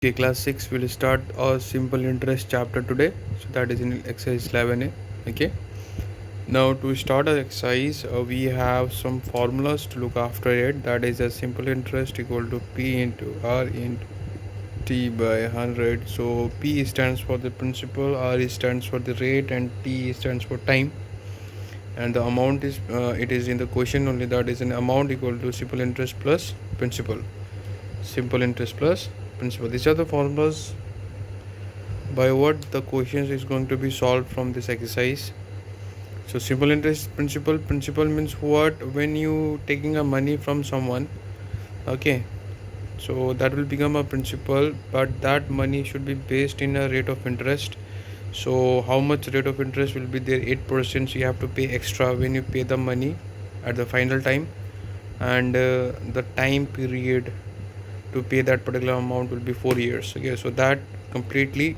Okay, class 6 will start a simple interest chapter today. So that is in exercise 11a. Okay. Now to start our exercise, we have some formulas to look after it. That is a simple interest equal to P into R into T by 100. So P stands for the principal, R stands for the rate, and T stands for time. And the amount is it is in the question only. That is an amount equal to simple interest plus principal. Simple interest plus principal. These are the formulas by what the questions is going to be solved from this exercise. So simple interest principle means what? When you taking a money from someone, okay, so that will become a principal, but that money should be based in a rate of interest. So how much rate of interest will be there? 8%. So you have to pay extra when you pay the money at the final time, and the time period to pay that particular amount will be 4 years. Okay, so that completely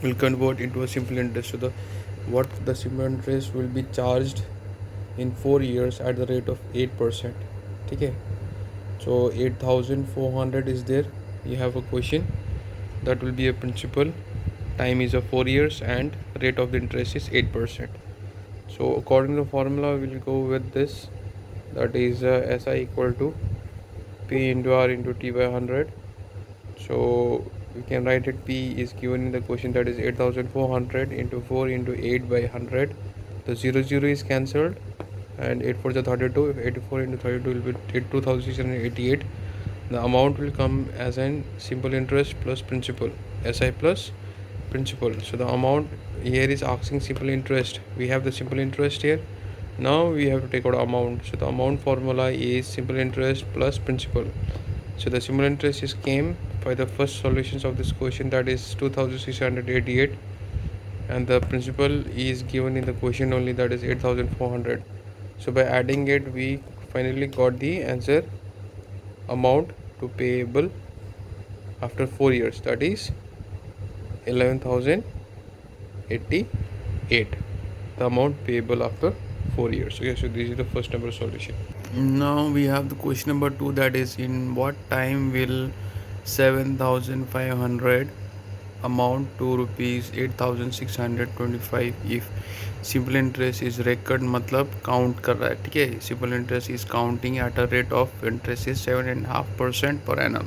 will convert into a simple interest. So the simple interest will be charged in 4 years at the rate of 8%. Okay, so 8400 is there. You have a question that will be a principal, time is a 4 years, and rate of the interest is 8%. So according to the formula we will go with this, that is SI equal to P into R into T by 100. So we can write it. P is given in the question, that is 8400 into 4 into 8 by 100. The 0 is cancelled, and 8 for the 32. 84 into 32 will be 2688. The amount will come as an simple interest plus principal, SI plus principal. So the amount here is asking simple interest. We have the simple interest here. Now we have to take out amount. So the amount formula is simple interest plus principal. So the simple interest is came by the first solutions of this question, that is 2688, and the principal is given in the question only, that is 8400. So by adding it we finally got the answer, amount to payable after 4 years, that is 11088, the amount payable after 4 years. Okay, so this is the first number solution. Now we have the question number 2, that is in what time will 7500 amount to rupees 8625 if simple interest is record, मतलब count कर रहा है. ठीक है, simple interest is counting at a rate of interest is 7.5% per annum.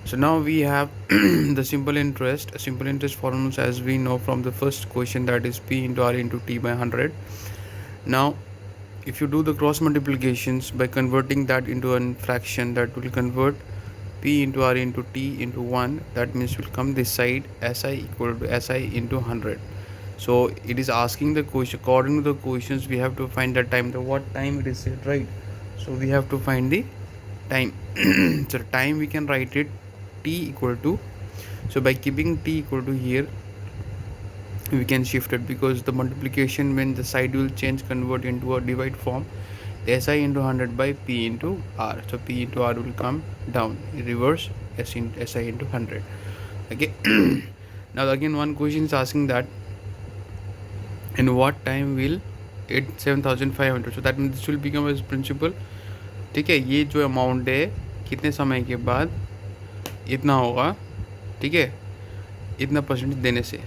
So now we have the simple interest formulas as we know from the first question, that is P into R into T by 100. Now if you do the cross multiplications by converting that into a fraction, that will convert P into R into T into 1. That means will come this side, SI equal to SI into 100. So it is asking the question, according to the questions we have to find the time, the what time it is said, right? So we have to find the time. So time we can write it T equal to, so by keeping T equal to here we can shift it, because the multiplication when the side will change, convert into a divide form, SI into 100 by P into R. So P into R will come down, reverse SI into 100. Okay. Now again one question is asking that in what time will 7500, so that means this will become as principal. ठीक है, ये जो amount है कितने समय के बाद इतना होगा. ठीक है, इतना परसेंटेज देने से.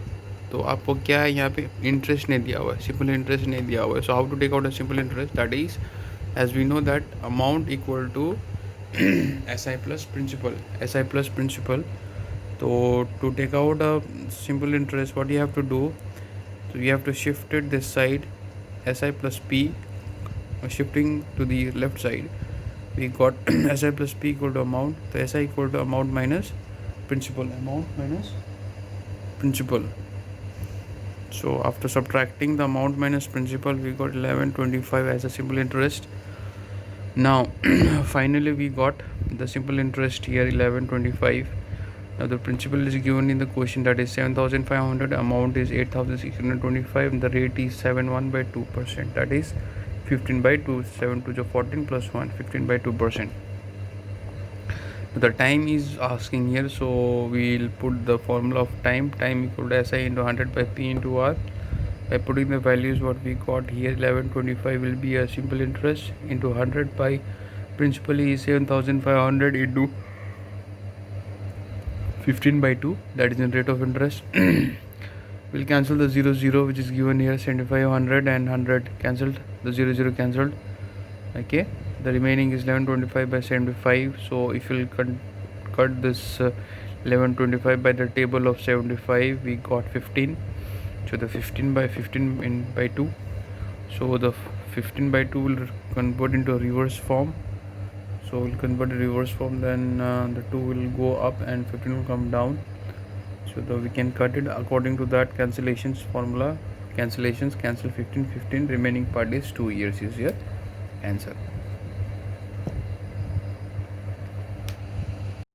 तो आपको क्या है, यहाँ पे इंटरेस्ट नहीं दिया हुआ है, सिंपल इंटरेस्ट नहीं दिया हुआ है. So how to take out a simple interest, that is as we know that amount equal to SI plus principal. So to take out a simple interest, what you have to do, so you have to shift it this side, SI plus P, shifting to the left side we got SI plus P equal to amount. So SI equal to amount minus principal, amount minus principal. So after subtracting the amount minus principal we got 1125 as a simple interest. Now finally we got the simple interest here, 1125. Now the principal is given in the question, that is 7500, amount is 8625, and the rate is 71 by 2%, that is 15 by 2, 7 to the 14 plus 1, 15 by 2%. The time is asking here, so we'll put the formula of time equal to SI into 100 by P into R. By putting the values what we got here, 1125 will be a simple interest into 100 by principal is 7500 into 15 by 2, that is in rate of interest. We'll cancel the 0 0 which is given here, 75 100 and 100 cancelled, the 0 0 cancelled. Okay, the remaining is 1125 by 75. So if you'll cut this 1125 by the table of 75, we got 15. So the 15 by 15 in by 2, so the 15 by 2 will convert into a reverse form. So we'll convert the reverse form, then the 2 will go up and 15 will come down. So we can cut it according to that cancellations formula. Cancellations, cancel 15 15, remaining part is 2 years is your answer.